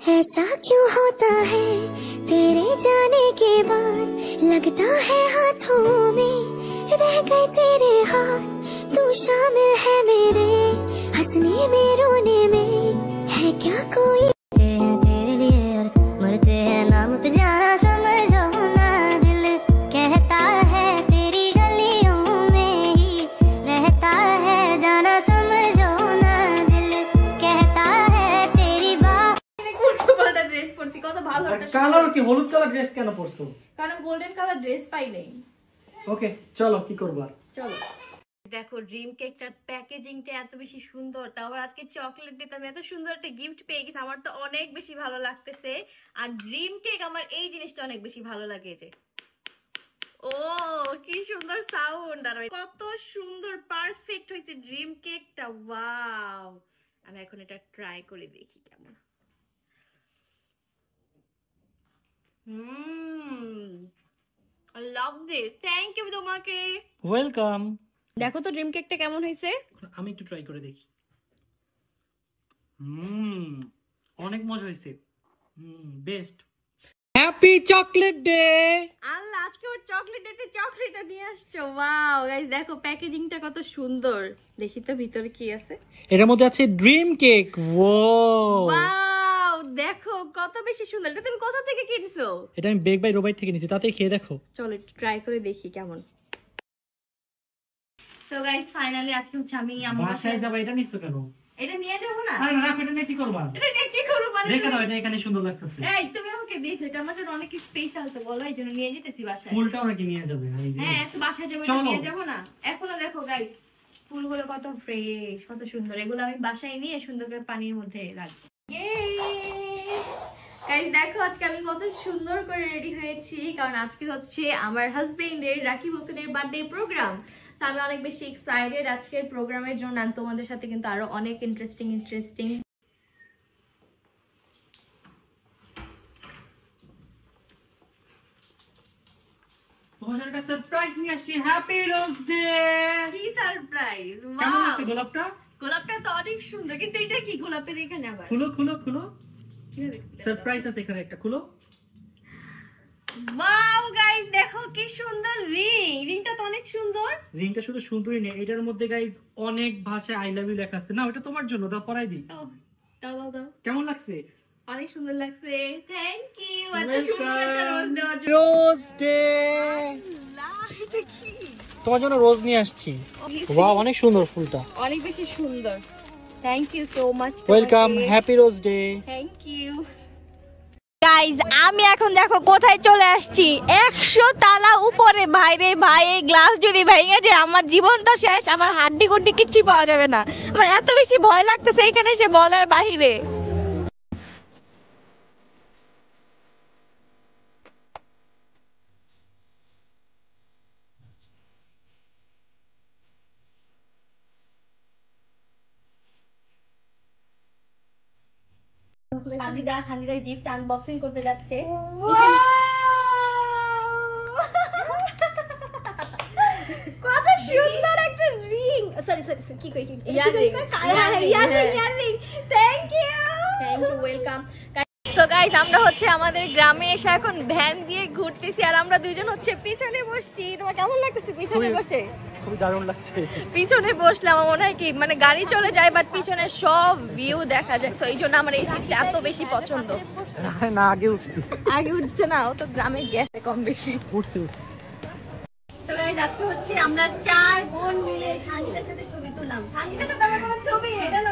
ऐसा क्यों होता है तेरे जाने के बाद, लगता है हाथों में रह गए तेरे हाथ। तू शामिल है मेरे हंसने में रोने में, है क्या कोई तेरे लिए और मरते हैं नाम पे जाना समझो ना। दिल कहता है तेरी गलियों में ही रहता है, जाना समझो ना। दिल कहता है तेरी बात। ড্রেস পরছি কত ভালো একটা কালার কি হলুদ কালার ড্রেস কেন পরছো? কারণ গোল্ডেন কালার ড্রেস পাই নাই। ওকে চলো কি করবা? চলো দেখো ড্রিম কেকটার প্যাকেজিংটা এত বেশি সুন্দর, তারপর আজকে চকলেট দিতাম, এত সুন্দর একটা গিফট পেয়ে গেছি, আমার তো অনেক বেশি ভালো লাগতেছে। আর ড্রিম কেক আমার এই জিনিসটা অনেক বেশি ভালো লাগে। যে ও কি সুন্দর সাউন্ড, আর কত সুন্দর পারফেক্ট হয়েছে ড্রিম কেকটা। ওয়াও, আমি এখন এটা ট্রাই করে দেখি কেমন। I love this. Thank you তোমাকে। ওয়েলকাম। দেখো তো ড্রিম কেকটা কেমন হয়েছে। আমি একটু ট্রাই করে দেখি। অনেক মজা হয়েছে। Best. Happy chocolate day. Allah, আজকে ওর চকলেট ডেতে চকলেটটা নিয়ে আসছো। ওয়াও গাইস, দেখো প্যাকেজিংটা কত সুন্দর। দেখি তো ভিতরে কি আছে। এর মধ্যে আছে ড্রিম কেক। ওয়াও, দেখো কত বেশি সুন্দর। এটা তুমি কোথা থেকে কিনছো? এটা আমি বেক বাই রোবাই থেকে নিয়েছি, তাতে খেয়ে দেখো। চলো একটু ট্রাই করে দেখি কেমন। তো গাইস ফাইনালি আজকে হচ্ছে আমি আমার বাসায় যাব। এটা নিছো কেন? এটা নিয়ে যাব না। আরে না, এটা নিয়ে কি করবা? এটা নিয়ে কি করব মানে? দেখো না, এটা এখানে সুন্দর লাগতেছে। এই তুমি আমাকে দিয়েছো, এটা আমার জন্য অনেক স্পেশাল, তো বলো এই জন্য নিয়ে যেতেছি বাসায়। ফুলটাও নাকি নিয়ে যাবে? হ্যাঁ, তো বাসায় যাবো, নিয়ে যাব না। এখনো দেখো গাইস ফুলগুলো কত ফ্রেশ, কত সুন্দর। এগুলো আমি বাসায় নিয়ে সুন্দর করে পানির মধ্যে রাখবো। গাইস দেখো আজকে আমি কত সুন্দর করে রেডি হয়েছি, কারণ আজকে হচ্ছে আমার হাজবেন্ডের রাকিব হোসেনের বার্থডে প্রোগ্রাম। তো আমি অনেক বেশি এক্সাইটেড আজকের প্রোগ্রামের জন্য। তোমাদের সাথে কিন্তু আরো অনেক ইন্টারেস্টিং তোমার একটা সারপ্রাইজ নিয়ে আসছি। Happy rose day. কি সারপ্রাইজ! কেমন লাগছে গোলাপটা? গোলাপটা তো অনেক সুন্দর, কিন্তু এটা কি গোলাপের এখানে আবার? খুলো খুলো খুলো, সারপ্রাইজ আছে এখানে একটা, খুলো। ওয়াও গাইস, দেখো কি সুন্দর রিং। রিংটা তো অনেক সুন্দর। রিংটা শুধু সুন্দরই নেই, এটার মধ্যে গাইস অনেক ভাষায় আই লাভ ইউ লেখা আছে। না, ওটা তোমার জন্য, দাও পরাই দিই। দাও দাও দাও। কেমন লাগছে? অনেক সুন্দর লাগছে। থ্যাংক ইউ এত সুন্দর একটা রোজ দেওয়ার জন্য। Rose day. এটা কি? তোমার জন্য রোজ নিয়ে আসছি। ওয়াও, অনেক সুন্দর ফুলটা, অনেক বেশি সুন্দর। Thank you so much. Welcome. Happy rose day. Thank you guys. আমি এখন দেখো কোথায় চলে আসছি, 100 তালা উপরে। ভাইরে ভাই, এই গ্লাস যদি ভেঙে যায় আমার জীবন তো শেষ, আমার হাড্ডি গুড্ডি কিচ্ছু পাওয়া যাবে না। আমার এত বেশি ভয় লাগতেছে এখানে এসে বলার বাহিরে। শান্তিদা গিফট আনবক্সিং করতে যাচ্ছে। কত সুন্দর একটা রিং, সরি কি কই কি ইয়ারিং। Thank you welcome. তো গাইস আমরা হচ্ছে আমাদের গ্রামে এসে এখন ভ্যান দিয়ে ঘুরতেছি, আর আমরা দুইজন হচ্ছে পিছনে বসছি। তোমার কেমন লাগতেছে পিছনে বসে? খুব দারুণ লাগছে। পিছনে বসলে আমার মনে হয় কি মানে গাড়ি চলে যায়, বাট পিছনে সব ভিউ দেখা যায়। তো এই জন্য আমার এই সিটটা এত বেশি পছন্দ। না, আগে উঠছে না, ও তো গ্রামে গেছে কম বেশি। উঠছে। তো গাইস আজকে হচ্ছে আমরা 4 বোন মিলে সানজিদার সাথে ছবি তুললাম। সানজিদার সাথে আমার ছবি, এটা না